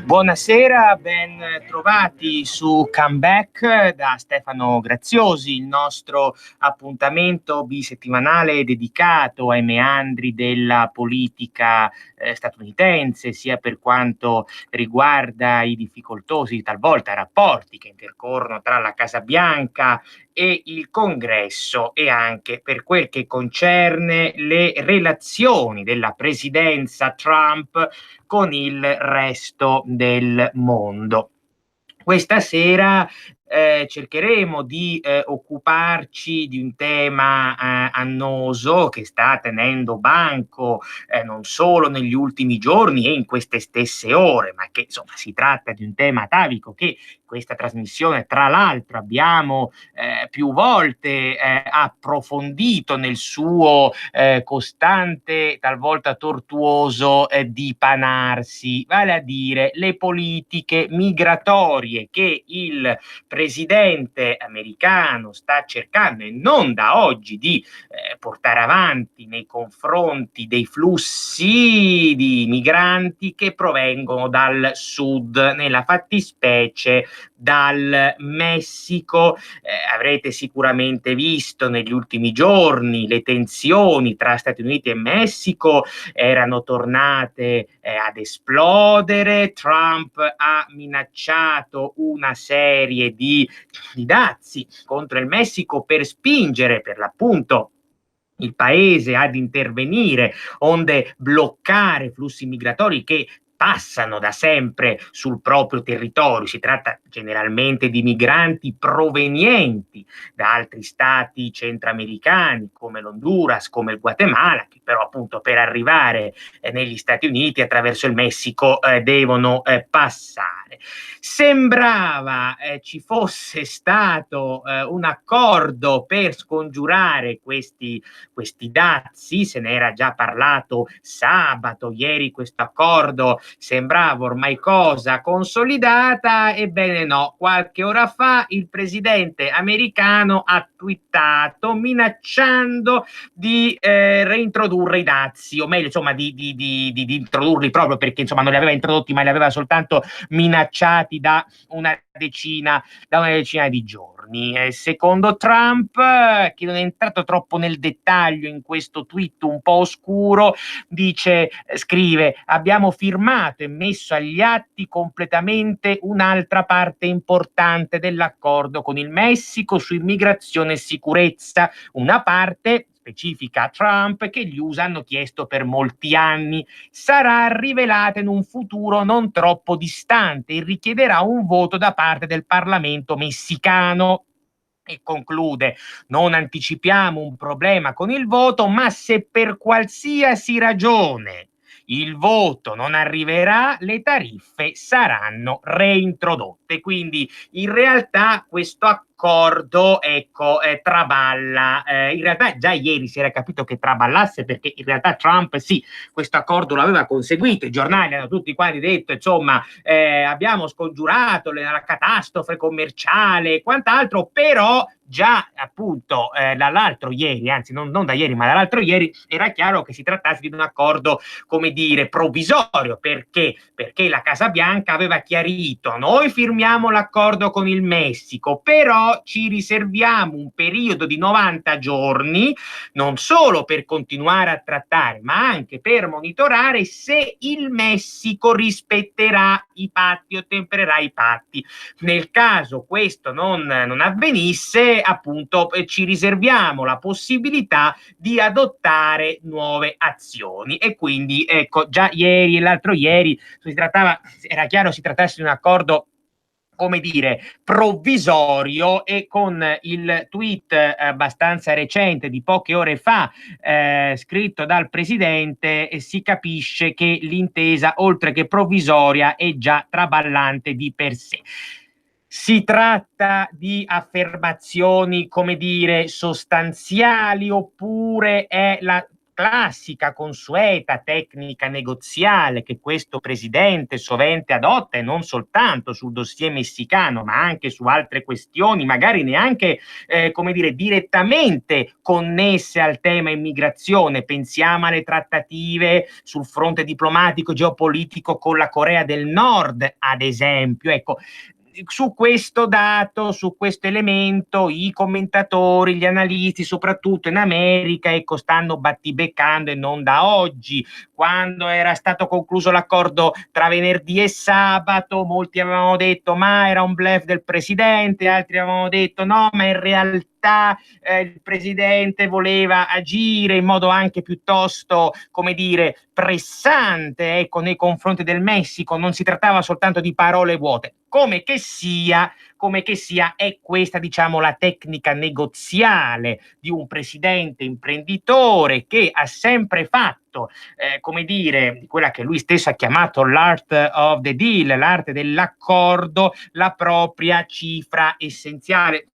Buonasera, ben trovati su Comeback da Stefano Graziosi, il nostro appuntamento bisettimanale dedicato ai meandri della politica statunitense, sia per quanto riguarda i difficoltosi talvolta rapporti che intercorrono tra la Casa Bianca e il Congresso, e anche per quel che concerne le relazioni della presidenza Trump con il resto del mondo. Questa sera cercheremo di occuparci di un tema annoso che sta tenendo banco non solo negli ultimi giorni e in queste stesse ore, ma che insomma si tratta di un tema atavico che questa trasmissione tra l'altro abbiamo più volte approfondito nel suo costante, talvolta tortuoso dipanarsi, vale a dire le politiche migratorie che il presidente americano sta cercando, e non da oggi, di portare avanti nei confronti dei flussi di migranti che provengono dal sud, nella fattispecie dal Messico. Avrete sicuramente visto negli ultimi giorni le tensioni tra Stati Uniti e Messico erano tornate ad esplodere. Trump ha minacciato una serie di dazi contro il Messico per spingere per l'appunto il paese ad intervenire, onde bloccare flussi migratori che passano da sempre sul proprio territorio. Si tratta generalmente di migranti provenienti da altri stati centroamericani come l'Honduras, come il Guatemala, che però appunto per arrivare negli Stati Uniti attraverso il Messico devono passare. Sembrava ci fosse stato un accordo per scongiurare questi dazi, se ne era già parlato sabato, ieri questo accordo sembrava ormai cosa consolidata. Ebbene no, qualche ora fa il presidente americano ha twittato minacciando di reintrodurre i dazi, o meglio insomma di introdurli, proprio perché insomma non li aveva introdotti ma li aveva soltanto minacciati da una decina di giorni. Secondo Trump, che non è entrato troppo nel dettaglio in questo tweet un po' oscuro, scrive: abbiamo firmato e messo agli atti completamente un'altra parte importante dell'accordo con il Messico su immigrazione e sicurezza, una parte specifica Trump che gli USA hanno chiesto per molti anni. Sarà rivelata in un futuro non troppo distante e richiederà un voto da parte del Parlamento messicano. E conclude: non anticipiamo un problema con il voto, ma se per qualsiasi ragione il voto non arriverà, le tariffe saranno reintrodotte. Quindi in realtà questo accordo, ecco, traballa. In realtà già ieri si era capito che traballasse, perché in realtà Trump sì, questo accordo l'aveva conseguito, i giornali hanno tutti quanti detto, insomma, abbiamo scongiurato la catastrofe commerciale e quant'altro, però già appunto dall'altro ieri, anzi non da ieri ma dall'altro ieri, era chiaro che si trattasse di un accordo, come dire, provvisorio. Perché la Casa Bianca aveva chiarito: noi firmiamo l'accordo con il Messico, però ci riserviamo un periodo di 90 giorni non solo per continuare a trattare, ma anche per monitorare se il Messico rispetterà i patti, ottempererà i patti. Nel caso questo non avvenisse, appunto, ci riserviamo la possibilità di adottare nuove azioni. E quindi, ecco, già ieri e l'altro ieri era chiaro si trattasse di un accordo, come dire, provvisorio, e con il tweet abbastanza recente di poche ore fa, scritto dal presidente, si capisce che l'intesa, oltre che provvisoria, è già traballante di per sé. Si tratta di affermazioni, come dire, sostanziali, oppure è la classica, consueta tecnica negoziale che questo presidente sovente adotta, e non soltanto sul dossier messicano, ma anche su altre questioni, magari neanche, come dire, direttamente connesse al tema immigrazione? Pensiamo alle trattative sul fronte diplomatico geopolitico con la Corea del Nord, ad esempio. Ecco, su questo dato, su questo elemento, i commentatori, gli analisti, soprattutto in America, ecco, stanno battibeccando, e non da oggi. Quando era stato concluso l'accordo tra venerdì e sabato, molti avevano detto ma era un bluff del presidente, altri avevano detto no, ma in realtà il presidente voleva agire in modo anche piuttosto, come dire, pressante, ecco, nei confronti del Messico. Non si trattava soltanto di parole vuote. Come che sia, è questa, diciamo, la tecnica negoziale di un presidente imprenditore che ha sempre fatto, come dire, quella che lui stesso ha chiamato l'art of the deal, l'arte dell'accordo, la propria cifra essenziale.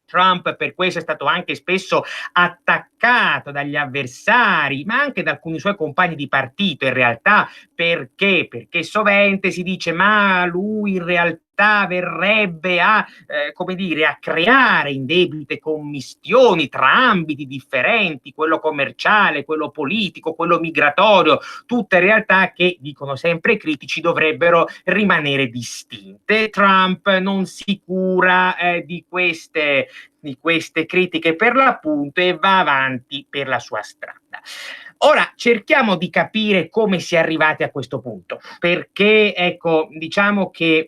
Trump per questo è stato anche spesso attaccato dagli avversari, ma anche da alcuni suoi compagni di partito, in realtà. Perché sovente si dice ma lui in realtà verrebbe a, come dire, a creare indebite commistioni tra ambiti differenti, quello commerciale, quello politico, quello migratorio, tutte realtà che, dicono sempre i critici, dovrebbero rimanere distinte. Trump non si cura di queste critiche, per l'appunto, e va avanti per la sua strada. Ora cerchiamo di capire come si è arrivati a questo punto, perché, ecco, diciamo che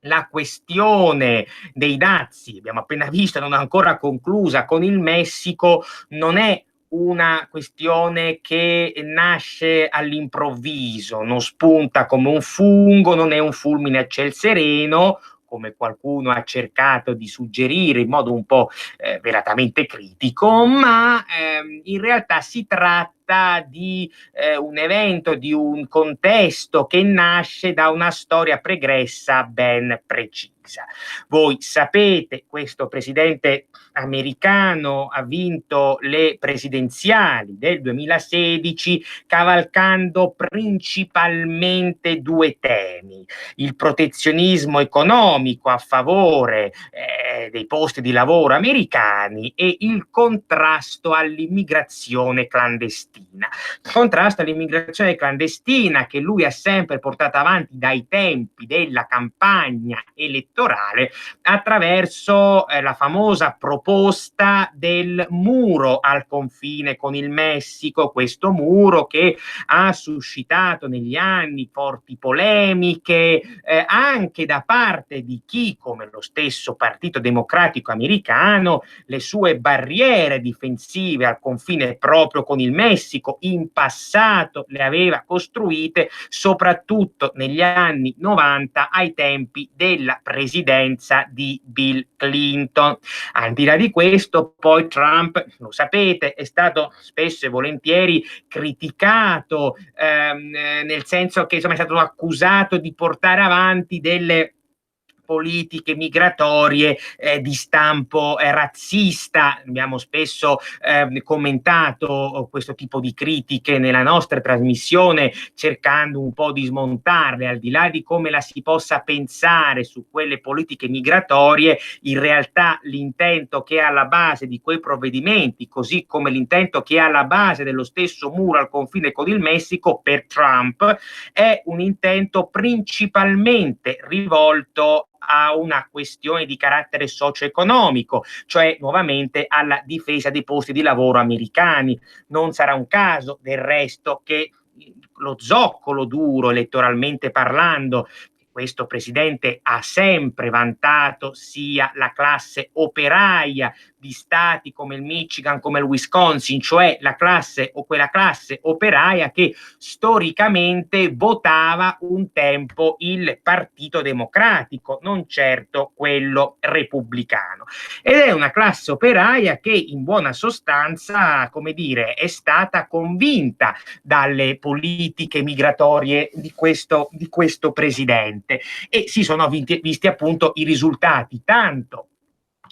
la questione dei dazi, abbiamo appena visto, non è ancora conclusa con il Messico, non è una questione che nasce all'improvviso, non spunta come un fungo, non è un fulmine a ciel sereno, come qualcuno ha cercato di suggerire in modo un po' veratamente critico, ma in realtà si tratta di un evento, di un contesto che nasce da una storia pregressa ben precisa. Voi sapete, questo presidente americano ha vinto le presidenziali del 2016 cavalcando principalmente due temi: il protezionismo economico a favore dei posti di lavoro americani e il contrasto all'immigrazione clandestina. Contrasto all'immigrazione clandestina che lui ha sempre portato avanti dai tempi della campagna elettorale attraverso la famosa proposta del muro al confine con il Messico, questo muro che ha suscitato negli anni forti polemiche anche da parte di chi, come lo stesso Partito Democratico, Democratico americano le sue barriere difensive al confine proprio con il Messico. In passato le aveva costruite soprattutto negli anni 90 ai tempi della presidenza di Bill Clinton. Al di là di questo, poi Trump, lo sapete, è stato spesso e volentieri criticato, nel senso che insomma è stato accusato di portare avanti delle politiche migratorie di stampo razzista. Abbiamo spesso commentato questo tipo di critiche nella nostra trasmissione, cercando un po' di smontarle. Al di là di come la si possa pensare su quelle politiche migratorie, in realtà l'intento che è alla base di quei provvedimenti, così come l'intento che è alla base dello stesso muro al confine con il Messico, per Trump è un intento principalmente rivolto a una questione di carattere socio-economico, cioè nuovamente alla difesa dei posti di lavoro americani. Non sarà un caso, del resto, che lo zoccolo duro, elettoralmente parlando, questo presidente ha sempre vantato, sia la classe operaia di stati come il Michigan, come il Wisconsin, cioè la classe o quella classe operaia che storicamente votava un tempo il Partito Democratico, non certo quello repubblicano. Ed è una classe operaia che in buona sostanza, come dire, è stata convinta dalle politiche migratorie di questo presidente, e si sono visti appunto i risultati tanto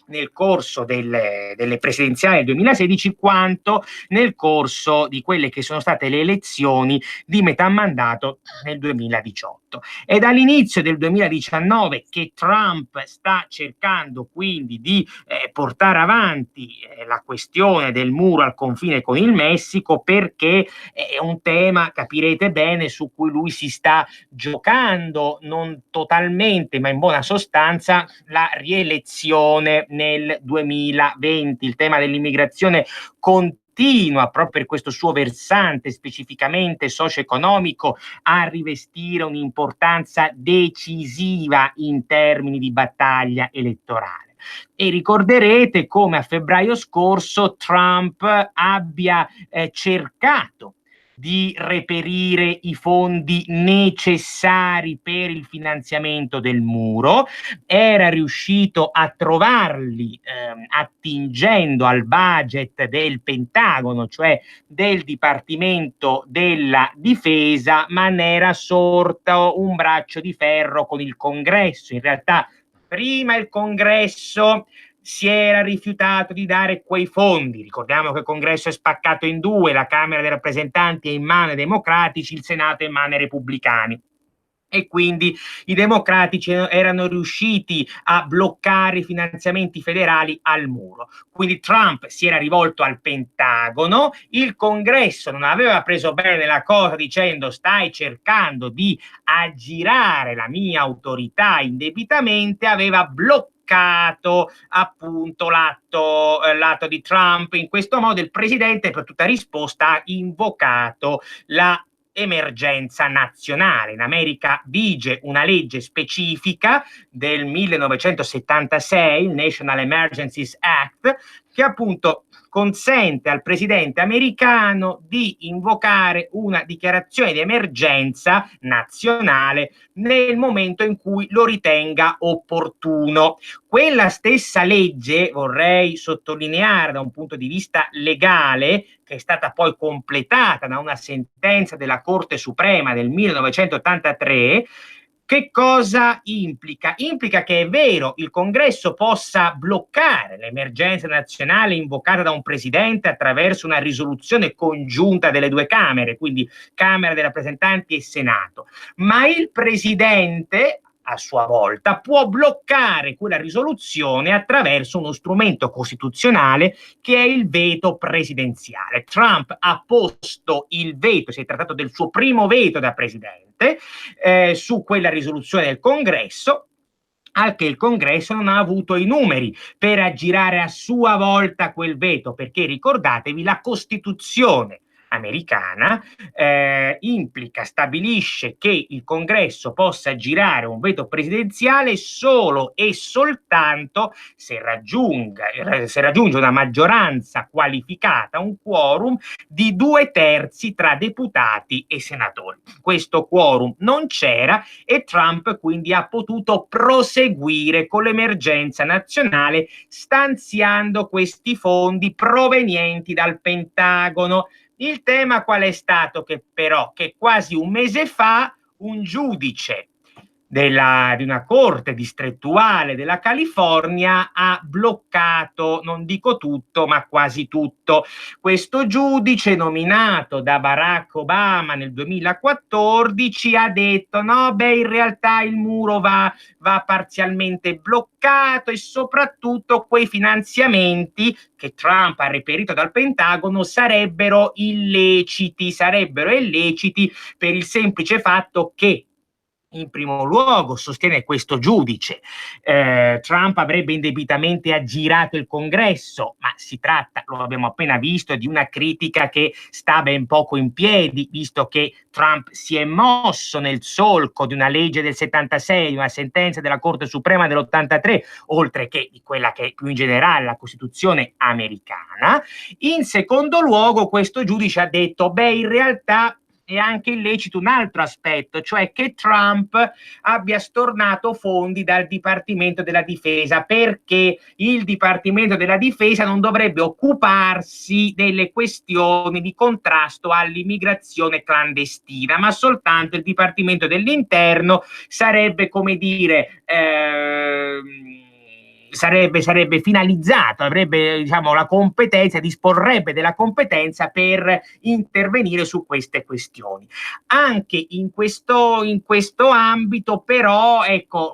nel corso delle presidenziali del 2016 quanto nel corso di quelle che sono state le elezioni di metà mandato nel 2018. È dall'inizio del 2019 che Trump sta cercando quindi di portare avanti la questione del muro al confine con il Messico, perché è un tema, capirete bene, su cui lui si sta giocando non totalmente ma in buona sostanza la rielezione nel 2020. Il tema dell'immigrazione continua, proprio per questo suo versante specificamente socio-economico, a rivestire un'importanza decisiva in termini di battaglia elettorale. E ricorderete come a febbraio scorso Trump abbia cercato di reperire i fondi necessari per il finanziamento del muro, era riuscito a trovarli attingendo al budget del Pentagono, cioè del Dipartimento della Difesa, ma ne era sorto un braccio di ferro con il Congresso. In realtà prima il Congresso si era rifiutato di dare quei fondi. Ricordiamo che il Congresso è spaccato in due, la Camera dei rappresentanti è in mano ai democratici, il Senato è in mano ai repubblicani. E quindi i democratici erano riusciti a bloccare i finanziamenti federali al muro. Quindi Trump si era rivolto al Pentagono, il Congresso non aveva preso bene la cosa dicendo stai cercando di aggirare la mia autorità indebitamente, aveva bloccato appunto l'atto di Trump. In questo modo il presidente, per tutta risposta, ha invocato la emergenza nazionale. In America vige una legge specifica del 1976, il National Emergencies Act, che appunto consente al presidente americano di invocare una dichiarazione di emergenza nazionale nel momento in cui lo ritenga opportuno. Quella stessa legge, vorrei sottolineare da un punto di vista legale, che è stata poi completata da una sentenza della Corte Suprema del 1983, che cosa implica? Implica che è vero, il Congresso possa bloccare l'emergenza nazionale invocata da un presidente attraverso una risoluzione congiunta delle due Camere, quindi Camera dei rappresentanti e Senato, ma il presidente a sua volta può bloccare quella risoluzione attraverso uno strumento costituzionale che è il veto presidenziale. Trump ha posto il veto, si è trattato del suo primo veto da presidente, su quella risoluzione del Congresso, al che il Congresso non ha avuto i numeri per aggirare a sua volta quel veto, perché ricordatevi, la Costituzione americana, stabilisce che il Congresso possa girare un veto presidenziale solo e soltanto se raggiunge una maggioranza qualificata, un quorum di 2/3 tra deputati e senatori. Questo quorum non c'era e Trump quindi ha potuto proseguire con l'emergenza nazionale stanziando questi fondi provenienti dal Pentagono. Il tema qual è stato? Che quasi un mese fa un giudice di una corte distrettuale della California ha bloccato, non dico tutto, ma quasi tutto. Questo giudice, nominato da Barack Obama nel 2014, ha detto no, in realtà il muro va parzialmente bloccato e soprattutto quei finanziamenti che Trump ha reperito dal Pentagono sarebbero illeciti per il semplice fatto che in primo luogo, sostiene questo giudice, Trump avrebbe indebitamente aggirato il Congresso, ma si tratta, lo abbiamo appena visto, di una critica che sta ben poco in piedi, visto che Trump si è mosso nel solco di una legge del 76, di una sentenza della Corte Suprema dell'83, oltre che di quella che è più in generale la Costituzione americana. In secondo luogo, questo giudice ha detto, in realtà è anche illecito un altro aspetto, cioè che Trump abbia stornato fondi dal Dipartimento della Difesa, perché il Dipartimento della Difesa non dovrebbe occuparsi delle questioni di contrasto all'immigrazione clandestina, ma soltanto il Dipartimento dell'Interno sarebbe, come dire, sarebbe finalizzato, avrebbe la competenza, disporrebbe della competenza per intervenire su queste questioni. Anche in questo ambito però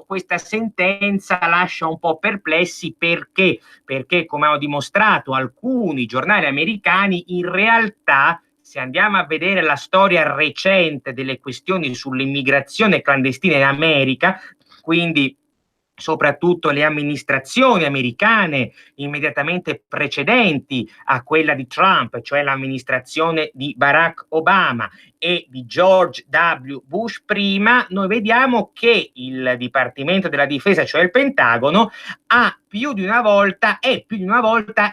questa sentenza lascia un po' perplessi perché come hanno dimostrato alcuni giornali americani, in realtà se andiamo a vedere la storia recente delle questioni sull'immigrazione clandestina in America, quindi soprattutto le amministrazioni americane immediatamente precedenti a quella di Trump, cioè l'amministrazione di Barack Obama e di George W. Bush prima, noi vediamo che il Dipartimento della Difesa, cioè il Pentagono, è più di una volta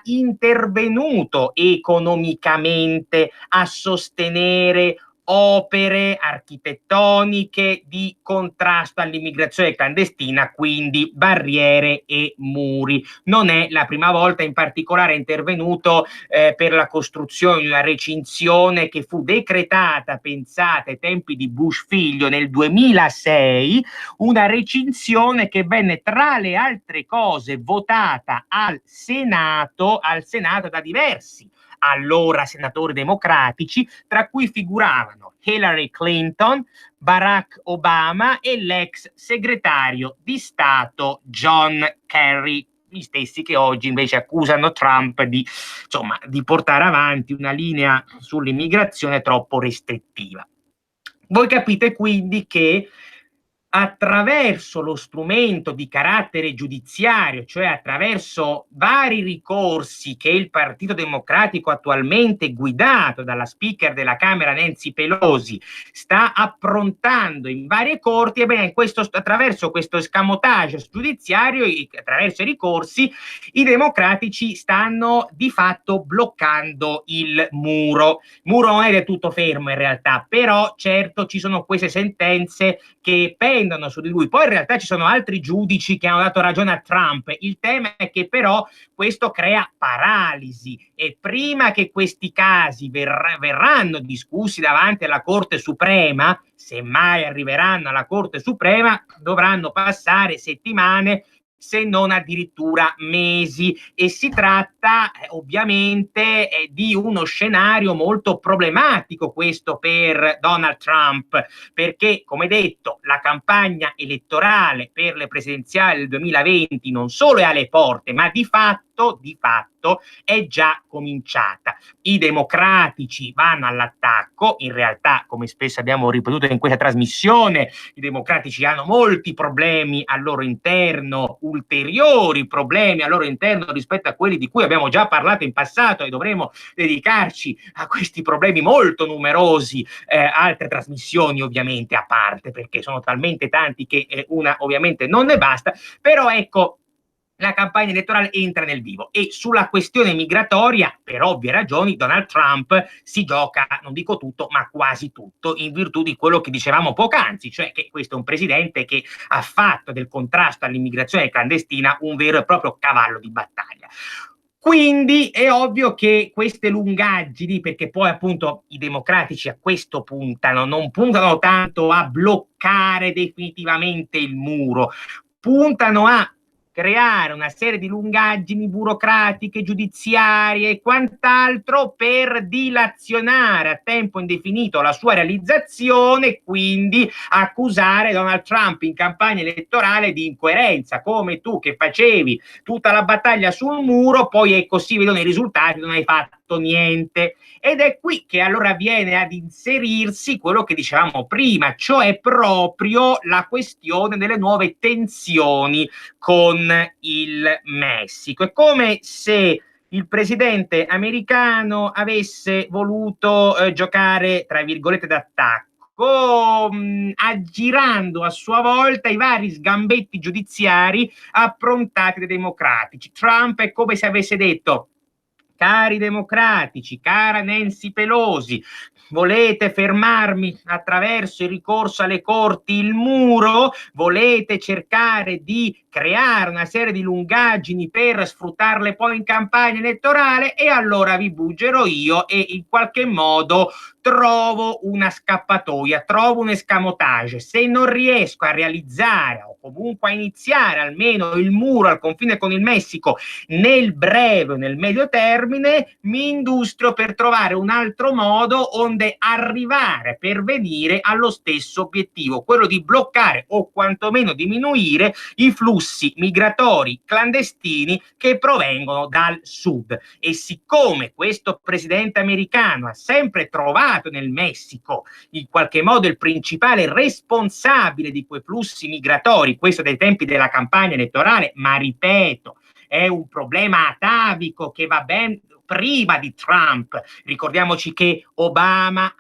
intervenuto economicamente a sostenere opere architettoniche di contrasto all'immigrazione clandestina, quindi barriere e muri. Non è la prima volta, in particolare è intervenuto per la costruzione di una recinzione che fu decretata, pensate, ai tempi di Bush figlio nel 2006, una recinzione che venne tra le altre cose votata al Senato da diversi allora senatori democratici, tra cui figuravano Hillary Clinton, Barack Obama e l'ex segretario di Stato John Kerry, gli stessi che oggi invece accusano Trump di portare avanti una linea sull'immigrazione troppo restrittiva. Voi capite quindi che attraverso lo strumento di carattere giudiziario, cioè attraverso vari ricorsi che il Partito Democratico attualmente guidato dalla speaker della Camera Nancy Pelosi sta approntando in varie corti, attraverso questo escamotage giudiziario, attraverso i ricorsi, i democratici stanno di fatto bloccando il muro. Il muro non è del tutto fermo in realtà, però certo ci sono queste sentenze che pendono su di lui. Poi in realtà ci sono altri giudici che hanno dato ragione a Trump. Il tema è che però questo crea paralisi e prima che questi casi verranno discussi davanti alla Corte Suprema, se mai arriveranno alla Corte Suprema, dovranno passare settimane, se non addirittura mesi, e si tratta ovviamente di uno scenario molto problematico questo per Donald Trump, perché come detto la campagna elettorale per le presidenziali del 2020 non solo è alle porte, ma di fatto di fatto è già cominciata. I democratici vanno all'attacco, in realtà, come spesso abbiamo ripetuto in questa trasmissione, i democratici hanno molti problemi al loro interno, ulteriori problemi al loro interno rispetto a quelli di cui abbiamo già parlato in passato, e dovremo dedicarci a questi problemi molto numerosi, altre trasmissioni ovviamente a parte, perché sono talmente tanti che una ovviamente non ne basta, però ecco, la campagna elettorale entra nel vivo e sulla questione migratoria, per ovvie ragioni, Donald Trump si gioca, non dico tutto, ma quasi tutto, in virtù di quello che dicevamo poc'anzi, cioè che questo è un presidente che ha fatto del contrasto all'immigrazione clandestina un vero e proprio cavallo di battaglia. Quindi è ovvio che queste lungaggini, perché poi appunto i democratici a questo puntano, non puntano tanto a bloccare definitivamente il muro, puntano a creare una serie di lungaggini burocratiche, giudiziarie e quant'altro per dilazionare a tempo indefinito la sua realizzazione e quindi accusare Donald Trump in campagna elettorale di incoerenza, come tu che facevi tutta la battaglia sul muro, poi ecco si vedono i risultati, non hai fatto niente. Ed è qui che allora viene ad inserirsi quello che dicevamo prima, cioè proprio la questione delle nuove tensioni con il Messico. È come se il presidente americano avesse voluto giocare, tra virgolette, d'attacco, aggirando a sua volta i vari sgambetti giudiziari approntati dai democratici. Trump è come se avesse detto: cari democratici, cara Nancy Pelosi, volete fermarmi attraverso il ricorso alle corti, il muro? Volete cercare di creare una serie di lungaggini per sfruttarle poi in campagna elettorale? E allora vi buggerò io e in qualche modo trovo una scappatoia, trovo un escamotage. Se non riesco a realizzare o comunque a iniziare almeno il muro al confine con il Messico nel breve o nel medio termine, mi industrio per trovare un altro modo onde arrivare, pervenire allo stesso obiettivo, quello di bloccare o quantomeno diminuire i flussi migratori clandestini che provengono dal sud. E siccome questo presidente americano ha sempre trovato nel Messico in qualche modo il principale responsabile di quei flussi migratori, questo dai tempi della campagna elettorale, ma ripeto, è un problema atavico che va ben prima di Trump. Ricordiamoci che Obama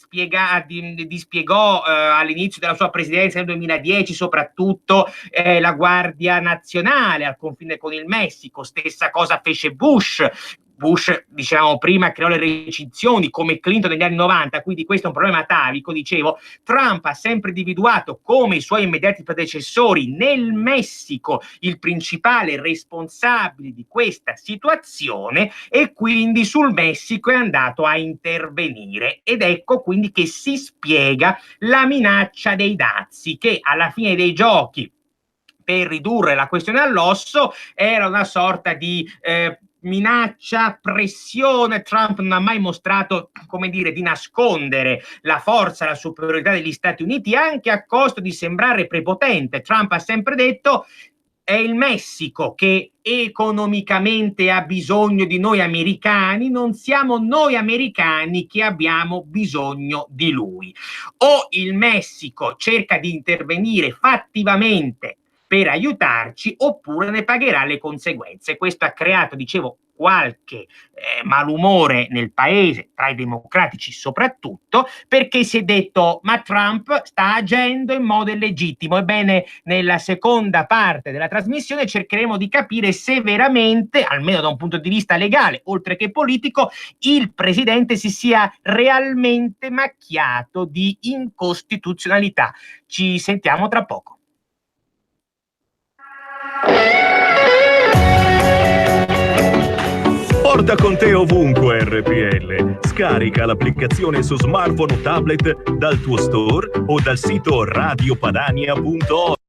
dispiegò all'inizio della sua presidenza nel 2010 soprattutto la Guardia Nazionale al confine con il Messico, stessa cosa fece Bush. Bush, dicevamo prima, creò le recinzioni come Clinton negli anni 90, quindi questo è un problema atavico, dicevo. Trump ha sempre individuato come i suoi immediati predecessori nel Messico il principale responsabile di questa situazione e quindi sul Messico è andato a intervenire. Ed ecco quindi che si spiega la minaccia dei dazi, che alla fine dei giochi, per ridurre la questione all'osso, era una sorta di minaccia, pressione. Trump non ha mai mostrato, come dire, di nascondere la forza, la superiorità degli Stati Uniti, anche a costo di sembrare prepotente. Trump ha sempre detto: è il Messico che economicamente ha bisogno di noi americani, non siamo noi americani che abbiamo bisogno di lui. O il Messico cerca di intervenire fattivamente per aiutarci, oppure ne pagherà le conseguenze. Questo ha creato, dicevo, qualche malumore nel paese, tra i democratici soprattutto, perché si è detto: ma Trump sta agendo in modo illegittimo. Ebbene, nella seconda parte della trasmissione cercheremo di capire se veramente, almeno da un punto di vista legale, oltre che politico, il presidente si sia realmente macchiato di incostituzionalità. Ci sentiamo tra poco. Porta con te ovunque RPL. Scarica l'applicazione su smartphone o tablet dal tuo store o dal sito radiopadania.org.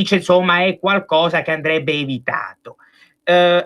dice insomma è qualcosa che andrebbe evitato.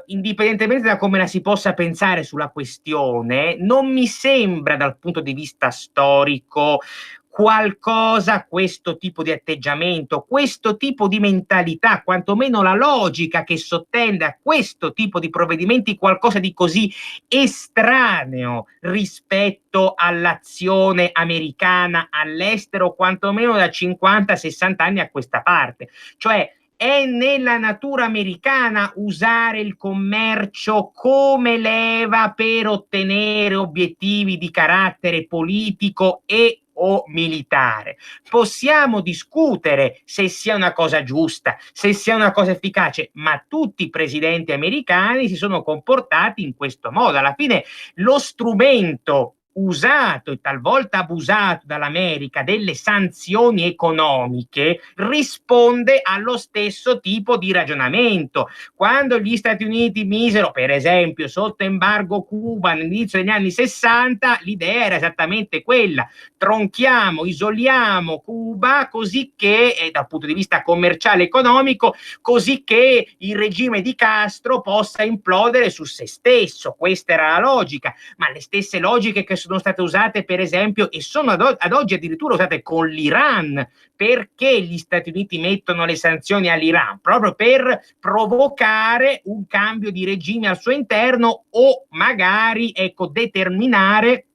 Indipendentemente da come la si possa pensare sulla questione, non mi sembra dal punto di vista storico qualcosa, questo tipo di atteggiamento, questo tipo di mentalità, quantomeno la logica che sottende a questo tipo di provvedimenti, qualcosa di così estraneo rispetto all'azione americana all'estero, quantomeno da 50-60 anni a questa parte. Cioè, è nella natura americana usare il commercio come leva per ottenere obiettivi di carattere politico e o militare. Possiamo discutere se sia una cosa giusta, se sia una cosa efficace, ma tutti i presidenti americani si sono comportati in questo modo. Alla fine lo strumento usato e talvolta abusato dall'America delle sanzioni economiche risponde allo stesso tipo di ragionamento. Quando gli Stati Uniti misero, per esempio, sotto embargo Cuba all'inizio degli anni 60, l'idea era esattamente quella: tronchiamo, isoliamo Cuba così che, dal punto di vista commerciale e economico, così che il regime di Castro possa implodere su se stesso. Questa era la logica, ma le stesse logiche che sono state usate per esempio e sono ad oggi addirittura usate con l'Iran. Perché gli Stati Uniti mettono le sanzioni all'Iran? Proprio per provocare un cambio di regime al suo interno o magari, ecco, determinare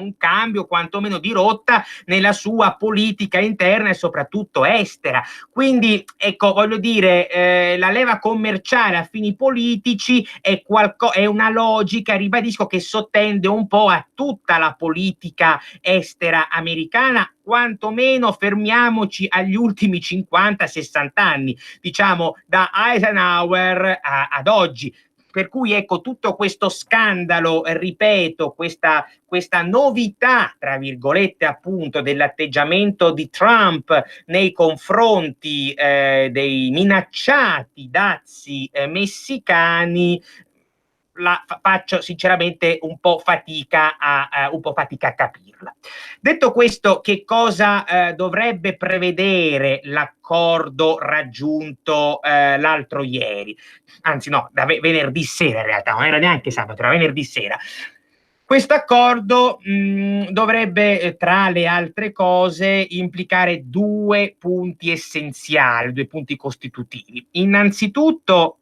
un cambio quantomeno di rotta nella sua politica interna e soprattutto estera. Quindi, ecco, voglio dire, la leva commerciale a fini politici è una logica, ribadisco, che sottende un po' a tutta la politica estera americana, quantomeno fermiamoci agli ultimi 50-60 anni, diciamo da Eisenhower ad oggi. Per cui ecco, tutto questo scandalo, ripeto, questa novità, tra virgolette, appunto, dell'atteggiamento di Trump nei confronti dei minacciati dazi messicani, faccio sinceramente un po' fatica a capirla. Detto questo, che cosa dovrebbe prevedere l'accordo raggiunto l'altro ieri? Anzi no, venerdì sera in realtà, non era neanche sabato, era venerdì sera. Questo accordo dovrebbe, tra le altre cose, implicare due punti essenziali, due punti costitutivi. Innanzitutto,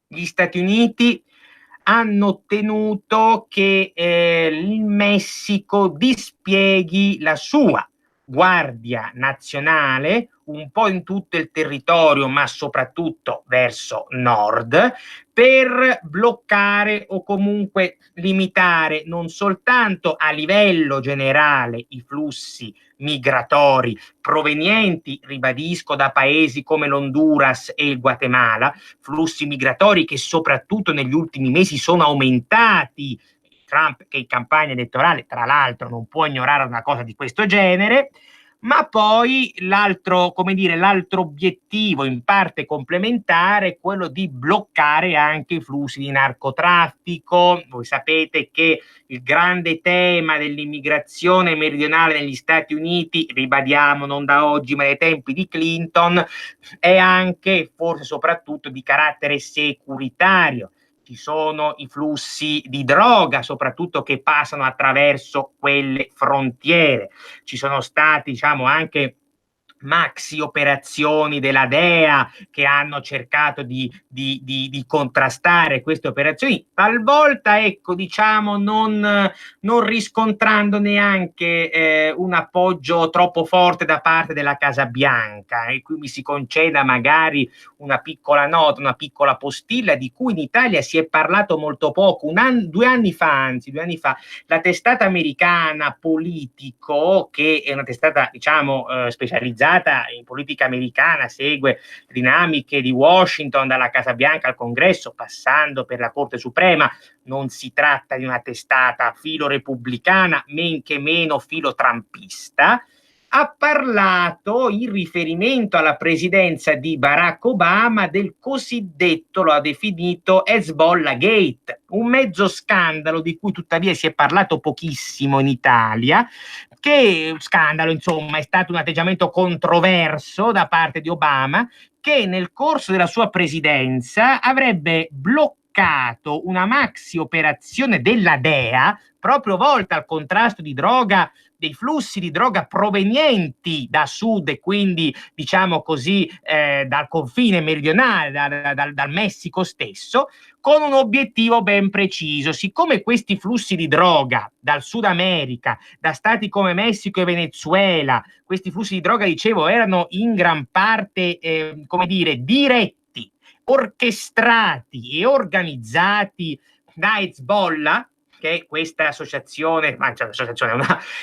gli Stati Uniti hanno ottenuto che il Messico dispieghi la sua Guardia Nazionale un po' in tutto il territorio, ma soprattutto verso nord, per bloccare o comunque limitare non soltanto a livello generale i flussi migratori provenienti, ribadisco, da paesi come l'Honduras e il Guatemala, flussi migratori che soprattutto negli ultimi mesi sono aumentati. Trump, che in campagna elettorale, tra l'altro, non può ignorare una cosa di questo genere, ma poi l'altro obiettivo in parte complementare è quello di bloccare anche i flussi di narcotraffico. Voi sapete che il grande tema dell'immigrazione meridionale negli Stati Uniti, ribadiamo non da oggi ma dai tempi di Clinton, è anche, forse soprattutto, di carattere securitario. Ci sono i flussi di droga, soprattutto, che passano attraverso quelle frontiere. Ci sono stati, diciamo, anche maxi operazioni della DEA che hanno cercato di contrastare queste operazioni, talvolta, ecco, diciamo, non riscontrando neanche un appoggio troppo forte da parte della Casa Bianca. E qui mi si conceda magari una piccola nota, una piccola postilla di cui in Italia si è parlato molto poco. 2 anni fa, la testata americana Politico, che è una testata, diciamo, specializzata in politica americana, segue dinamiche di Washington, dalla Casa Bianca al Congresso, passando per la Corte Suprema. Non si tratta di una testata filo repubblicana, men che meno filo trumpista. Ha parlato, in riferimento alla presidenza di Barack Obama, del cosiddetto, lo ha definito, Hezbollah Gate, un mezzo scandalo di cui tuttavia si è parlato pochissimo in Italia. Che scandalo, insomma, è stato un atteggiamento controverso da parte di Obama, che nel corso della sua presidenza avrebbe bloccato una maxi operazione della DEA proprio volta al contrasto di droga, dei flussi di droga provenienti da sud e quindi diciamo così dal confine meridionale, dal Messico stesso, con un obiettivo ben preciso. Siccome questi flussi di droga dal Sud America, da stati come Messico e Venezuela, questi flussi di droga, dicevo, erano in gran parte, come dire, diretti, orchestrati e organizzati da Hezbollah, che è questa associazione,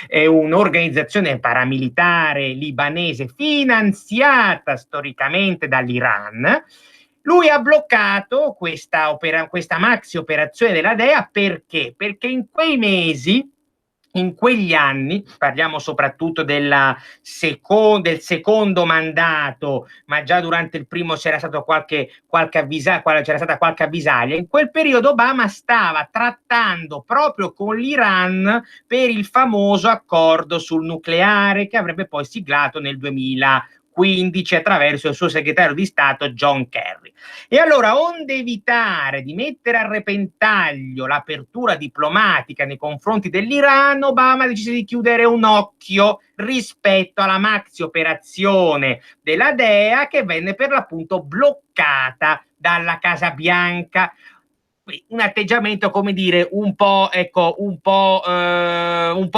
è un'organizzazione paramilitare libanese finanziata storicamente dall'Iran. Lui ha bloccato questa maxi operazione della DEA perché? Perché in quei mesi, in quegli anni, parliamo soprattutto del secondo mandato, ma già durante il primo c'era stato c'era stata qualche avvisaglia. In quel periodo Obama stava trattando proprio con l'Iran per il famoso accordo sul nucleare che avrebbe poi siglato nel 2015 attraverso il suo segretario di Stato John Kerry. E allora, onde evitare di mettere a repentaglio l'apertura diplomatica nei confronti dell'Iran, Obama decise di chiudere un occhio rispetto alla maxi operazione della DEA che venne per l'appunto bloccata dalla Casa Bianca. Un atteggiamento, come dire, un po'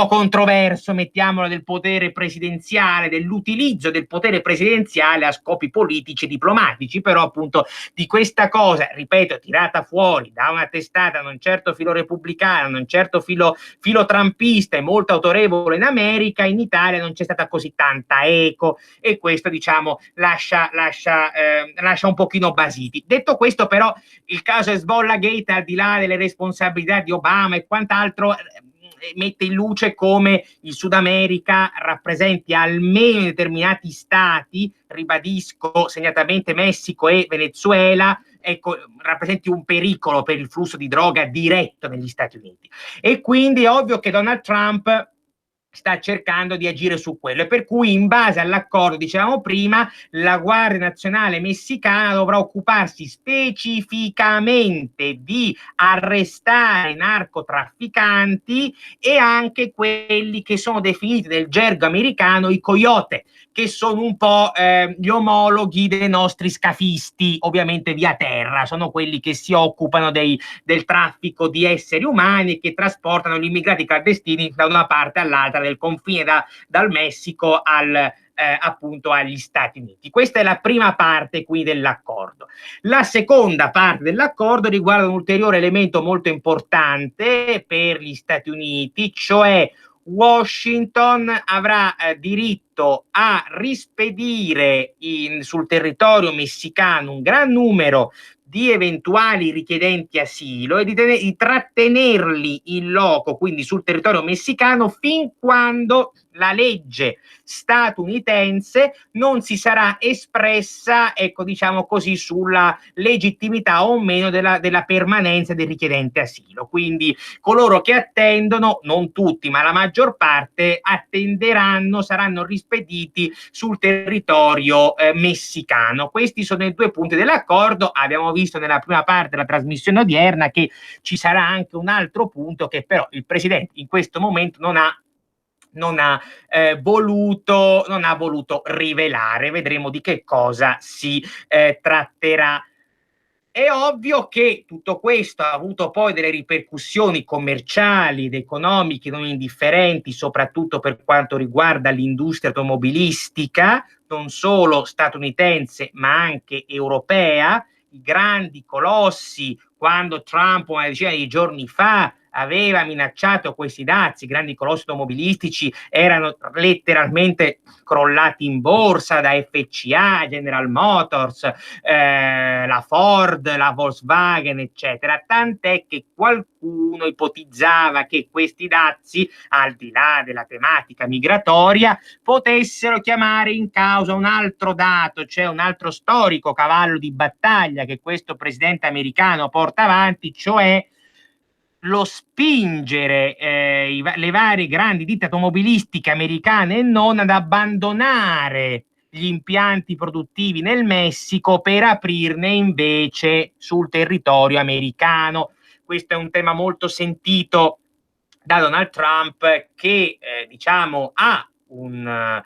controverso, mettiamolo, del potere presidenziale, dell'utilizzo del potere presidenziale a scopi politici e diplomatici, però appunto di questa cosa, ripeto, tirata fuori da una testata non certo filo repubblicana, non certo filo trumpista e molto autorevole in America, in Italia non c'è stata così tanta eco e questo, diciamo, lascia un pochino basiti. Detto questo, però, il caso Hezbollah Gate, al di là delle responsabilità di Obama e quant'altro, mette in luce come il Sud America rappresenti almeno in determinati stati, ribadisco, segnatamente Messico e Venezuela, ecco, rappresenti un pericolo per il flusso di droga diretto negli Stati Uniti. E quindi è ovvio che Donald Trump sta cercando di agire su quello, e per cui, in base all'accordo, dicevamo prima, la Guardia Nazionale messicana dovrà occuparsi specificamente di arrestare i narcotrafficanti e anche quelli che sono definiti nel gergo americano i coyote, che sono un po' gli omologhi dei nostri scafisti, ovviamente via terra, sono quelli che si occupano del traffico di esseri umani e che trasportano gli immigrati clandestini da una parte all'altra del confine dal Messico appunto agli Stati Uniti. Questa è la prima parte qui dell'accordo. La seconda parte dell'accordo riguarda un ulteriore elemento molto importante per gli Stati Uniti, cioè Washington avrà diritto a rispedire sul territorio messicano un gran numero di eventuali richiedenti asilo e di trattenerli in loco, quindi sul territorio messicano, fin quando la legge statunitense non si sarà espressa, ecco, diciamo così, sulla legittimità o meno della permanenza del richiedente asilo. Quindi coloro che attendono, non tutti ma la maggior parte, attenderanno, saranno rispediti sul territorio messicano. Questi sono i due punti dell'accordo. Abbiamo visto nella prima parte della trasmissione odierna che ci sarà anche un altro punto che però il Presidente in questo momento non ha voluto rivelare. Vedremo di che cosa si tratterà. È ovvio che tutto questo ha avuto poi delle ripercussioni commerciali ed economiche non indifferenti, soprattutto per quanto riguarda l'industria automobilistica, non solo statunitense ma anche europea. I grandi colossi, quando Trump una decina di giorni fa aveva minacciato questi dazi, i grandi colossi automobilistici erano letteralmente crollati in borsa, da FCA, General Motors, la Ford, la Volkswagen, eccetera. Tant'è che qualcuno ipotizzava che questi dazi, al di là della tematica migratoria, potessero chiamare in causa un altro dato, cioè un altro storico cavallo di battaglia che questo presidente americano porta avanti, cioè lo spingere le varie grandi ditte automobilistiche americane e non ad abbandonare gli impianti produttivi nel Messico per aprirne invece sul territorio americano. Questo è un tema molto sentito da Donald Trump, che diciamo ha uno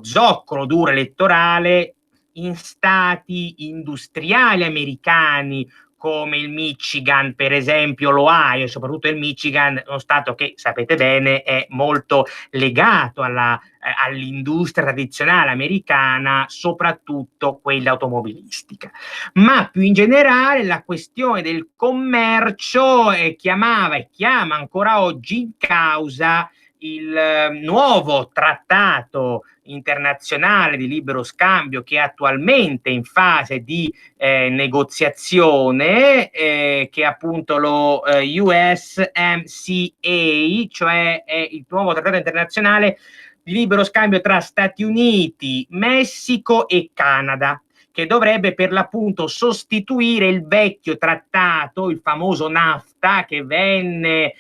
zoccolo duro elettorale in stati industriali americani come il Michigan, per esempio l'Ohio, soprattutto il Michigan, uno stato che sapete bene è molto legato all'industria tradizionale americana, soprattutto quella automobilistica. Ma più in generale la questione del commercio chiamava e chiama ancora oggi in causa il nuovo trattato internazionale di libero scambio che è attualmente in fase di negoziazione, che è appunto lo USMCA, cioè è il nuovo trattato internazionale di libero scambio tra Stati Uniti, Messico e Canada, che dovrebbe per l'appunto sostituire il vecchio trattato, il famoso NAFTA, che venne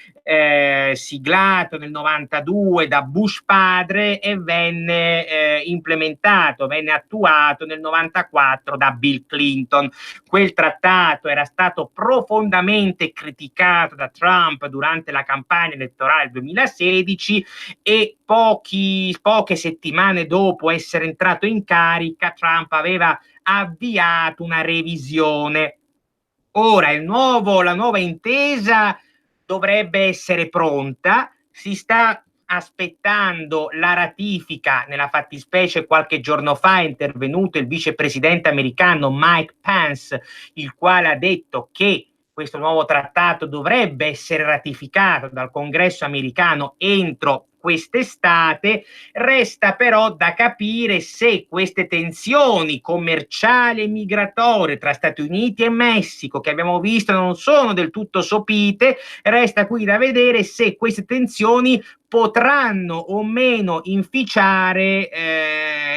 siglato nel 92 da Bush padre e venne implementato, venne attuato nel 94 da Bill Clinton. Quel trattato era stato profondamente criticato da Trump durante la campagna elettorale del 2016 e poche settimane dopo essere entrato in carica Trump aveva avviato una revisione. Ora la nuova intesa dovrebbe essere pronta, si sta aspettando la ratifica, nella fattispecie qualche giorno fa è intervenuto il vicepresidente americano Mike Pence, il quale ha detto che questo nuovo trattato dovrebbe essere ratificato dal Congresso americano entro quest'estate. Resta però da capire se queste tensioni commerciali e migratorie tra Stati Uniti e Messico, che abbiamo visto non sono del tutto sopite, resta qui da vedere se queste tensioni potranno o meno inficiare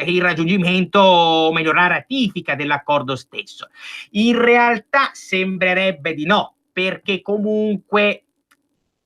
il raggiungimento, o meglio la ratifica dell'accordo stesso. In realtà sembrerebbe di no, perché comunque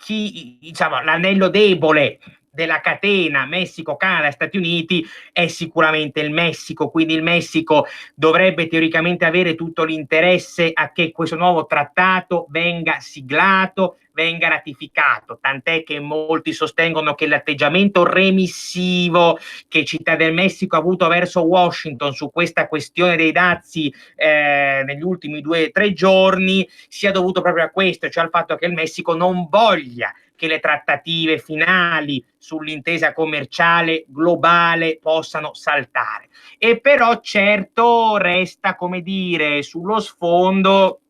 diciamo, l'anello debole della catena Messico, Canada, Stati Uniti è sicuramente il Messico, quindi il Messico dovrebbe teoricamente avere tutto l'interesse a che questo nuovo trattato venga siglato, venga ratificato, tant'è che molti sostengono che l'atteggiamento remissivo che Città del Messico ha avuto verso Washington su questa questione dei dazi negli ultimi 2 o 3 giorni sia dovuto proprio a questo, cioè al fatto che il Messico non voglia che le trattative finali sull'intesa commerciale globale possano saltare. E però certo resta, come dire, sullo sfondo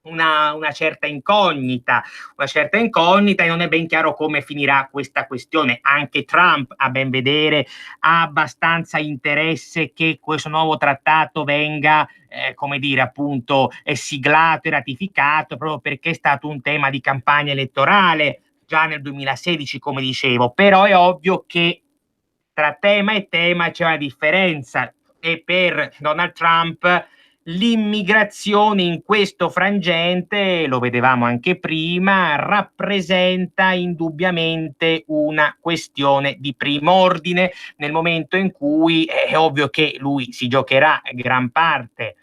una certa incognita e non è ben chiaro come finirà questa questione. Anche Trump, a ben vedere, ha abbastanza interesse che questo nuovo trattato venga come dire appunto siglato e ratificato, proprio perché è stato un tema di campagna elettorale già nel 2016, come dicevo. Però è ovvio che tra tema e tema c'è una differenza e per Donald Trump l'immigrazione in questo frangente, lo vedevamo anche prima, rappresenta indubbiamente una questione di primo ordine nel momento in cui è ovvio che lui si giocherà gran parte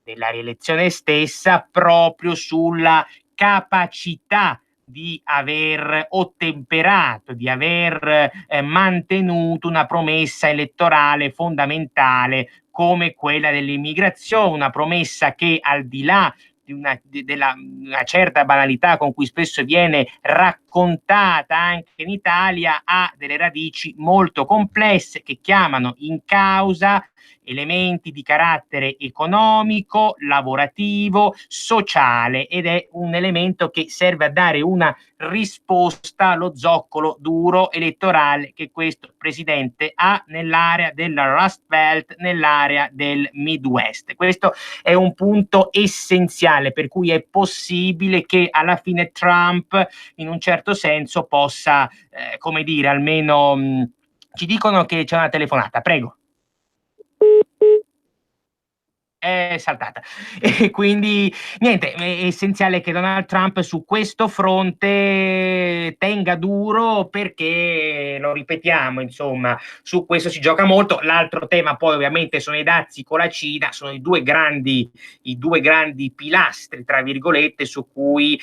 della rielezione stessa proprio sulla capacità di aver ottemperato, di aver mantenuto una promessa elettorale fondamentale come quella dell'immigrazione, una promessa che al di là di una certa banalità con cui spesso viene raccontata anche in Italia, ha delle radici molto complesse che chiamano in causa elementi di carattere economico, lavorativo, sociale, ed è un elemento che serve a dare una risposta allo zoccolo duro elettorale che questo presidente ha nell'area della Rust Belt, nell'area del Midwest. Questo è un punto essenziale, per cui è possibile che alla fine Trump in un certo senso possa, come dire, almeno ci dicono che c'è una telefonata, prego. è saltata. E quindi niente, è essenziale che Donald Trump su questo fronte tenga duro, perché lo ripetiamo, insomma, su questo si gioca molto. L'altro tema poi ovviamente sono i dazi con la Cina, sono i due grandi pilastri, tra virgolette, su cui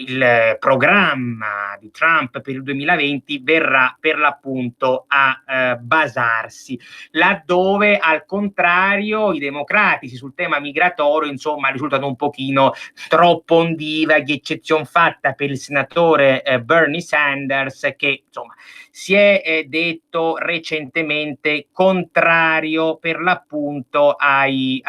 il programma di Trump per il 2020 verrà per l'appunto a basarsi, laddove al contrario i democratici sul tema migratorio insomma risultano un pochino troppo ondivaghi, eccezion fatta per il senatore Bernie Sanders, che insomma si è detto recentemente contrario per l'appunto agli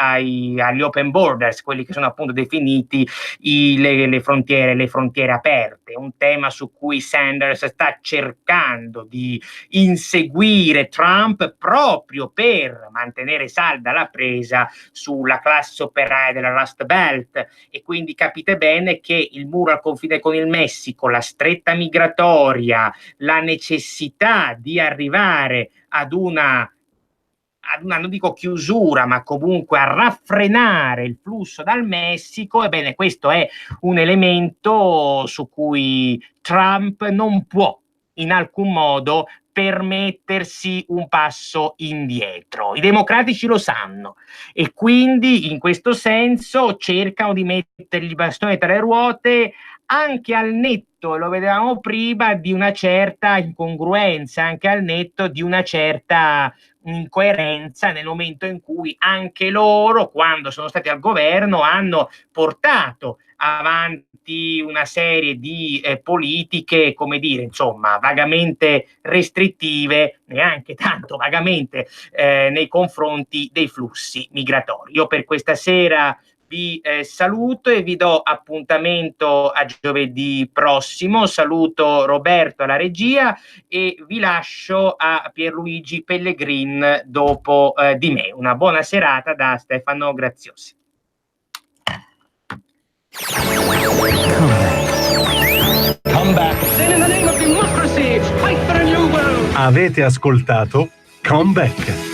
open borders, quelli che sono appunto definiti le frontiere aperte, un tema su cui Sanders sta cercando di inseguire Trump proprio per mantenere salda la presa sulla classe operaia della Rust Belt. E quindi capite bene che il muro al confine con il Messico, la stretta migratoria, la necessità di arrivare ad una non dico chiusura, ma comunque a raffrenare il flusso dal Messico, ebbene questo è un elemento su cui Trump non può in alcun modo permettersi un passo indietro. I democratici lo sanno e quindi in questo senso cercano di mettergli i bastoni tra le ruote, anche al netto, lo vedevamo prima, di una certa incongruenza, anche al netto di una certa incoerenza, nel momento in cui anche loro, quando sono stati al governo, hanno portato avanti una serie di politiche, come dire, insomma, vagamente restrittive, neanche tanto vagamente, nei confronti dei flussi migratori. Io per questa sera vi saluto e vi do appuntamento a giovedì prossimo. Saluto Roberto alla regia e vi lascio a Pierluigi Pellegrin dopo di me. Una buona serata da Stefano Graziosi. Come back. Then in the name of democracy, fight for a new world. Avete ascoltato Come Back.